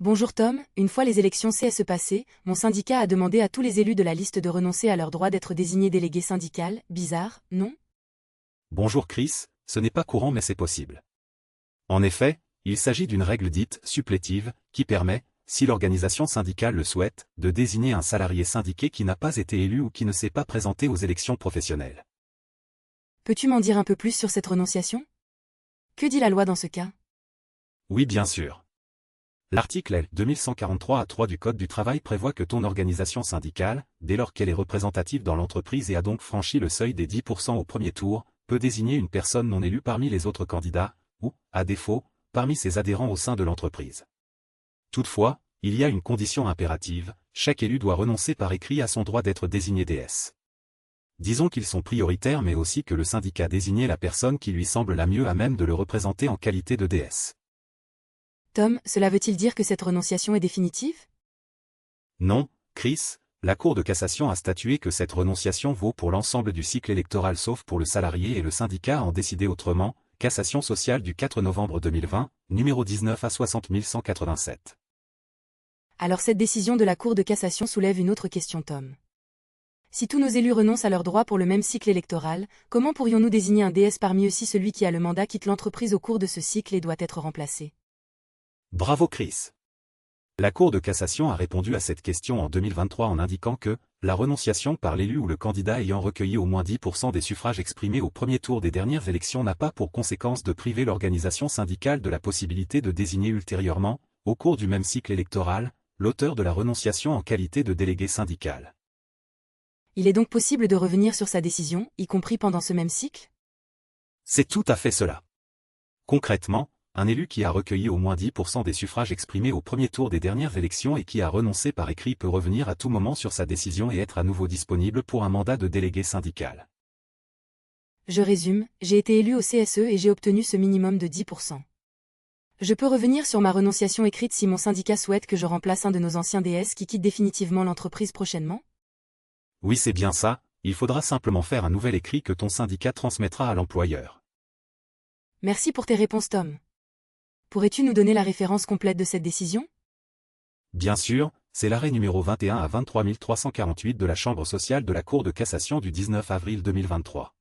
Bonjour Tom, une fois les élections CSE passées, mon syndicat a demandé à tous les élus de la liste de renoncer à leur droit d'être désignés délégués syndical. Bizarre, non? Bonjour Chris, ce n'est pas courant mais c'est possible. En effet, il s'agit d'une règle dite supplétive, qui permet, si l'organisation syndicale le souhaite, de désigner un salarié syndiqué qui n'a pas été élu ou qui ne s'est pas présenté aux élections professionnelles. Peux-tu m'en dire un peu plus sur cette renonciation? Que dit la loi dans ce cas? Oui bien sûr. L'article L. 2143-3 du Code du travail prévoit que ton organisation syndicale, dès lors qu'elle est représentative dans l'entreprise et a donc franchi le seuil des 10% au premier tour, peut désigner une personne non élue parmi les autres candidats, ou, à défaut, parmi ses adhérents au sein de l'entreprise. Toutefois, il y a une condition impérative, chaque élu doit renoncer par écrit à son droit d'être désigné DS. Disons qu'ils sont prioritaires mais aussi que le syndicat a désigné la personne qui lui semble la mieux à même de le représenter en qualité de DS. Tom, cela veut-il dire que cette renonciation est définitive? Non, Chris, la Cour de cassation a statué que cette renonciation vaut pour l'ensemble du cycle électoral sauf pour le salarié et le syndicat a en décidé autrement, cassation sociale du 4 novembre 2020, numéro 19 à 60187. Alors cette décision de la Cour de cassation soulève une autre question Tom. Si tous nos élus renoncent à leurs droits pour le même cycle électoral, comment pourrions-nous désigner un DS parmi eux si celui qui a le mandat quitte l'entreprise au cours de ce cycle et doit être remplacé? Bravo Chris. La Cour de cassation a répondu à cette question en 2023 en indiquant que la renonciation par l'élu ou le candidat ayant recueilli au moins 10% des suffrages exprimés au premier tour des dernières élections n'a pas pour conséquence de priver l'organisation syndicale de la possibilité de désigner ultérieurement, au cours du même cycle électoral, l'auteur de la renonciation en qualité de délégué syndical. Il est donc possible de revenir sur sa décision, y compris pendant ce même cycle? C'est tout à fait cela. Concrètement, un élu qui a recueilli au moins 10% des suffrages exprimés au premier tour des dernières élections et qui a renoncé par écrit peut revenir à tout moment sur sa décision et être à nouveau disponible pour un mandat de délégué syndical. Je résume, j'ai été élu au CSE et j'ai obtenu ce minimum de 10%. Je peux revenir sur ma renonciation écrite si mon syndicat souhaite que je remplace un de nos anciens DS qui quitte définitivement l'entreprise prochainement? Oui c'est bien ça, il faudra simplement faire un nouvel écrit que ton syndicat transmettra à l'employeur. Merci pour tes réponses Tom. Pourrais-tu nous donner la référence complète de cette décision? Bien sûr, c'est l'arrêt numéro 21 à 23348 de la Chambre sociale de la Cour de cassation du 19 avril 2023.